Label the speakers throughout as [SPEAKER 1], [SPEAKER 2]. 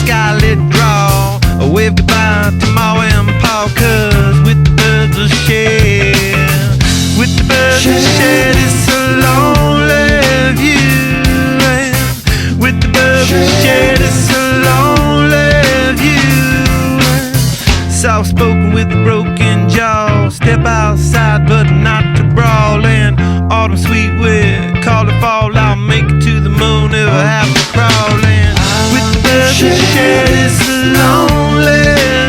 [SPEAKER 1] skylit draw. Wave goodbye to Ma and Pa, 'cause with the birds of shed, with the birds of shed, it's a lonely view. And with the birds of shed, it's a lonely view. Soft spoken with a broken jaw. Step outside, but not to brawl. And autumn sweet wind, call it fall. I'll make it to the moon if I have to crawl. And with the birds of shed, it's a lonely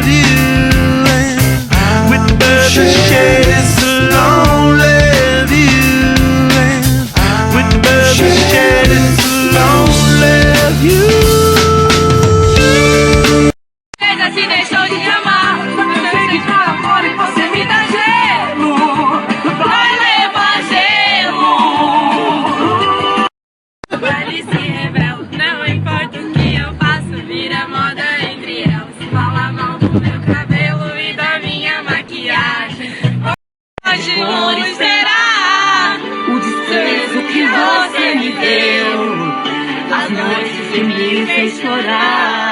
[SPEAKER 1] view. And with the birds of shed, it's a lonely view. And with the birds of shed, it's a lonely view.
[SPEAKER 2] Se deixou de amar, sei que para fora e você me dá gelo, vai levar gelo. Vale se revela, não importa o que eu faço, vira moda entre elas. Fala mal do meu cabelo e da minha maquiagem. Hoje vou será o desprezo que você me deu, as noites que me fez chorar.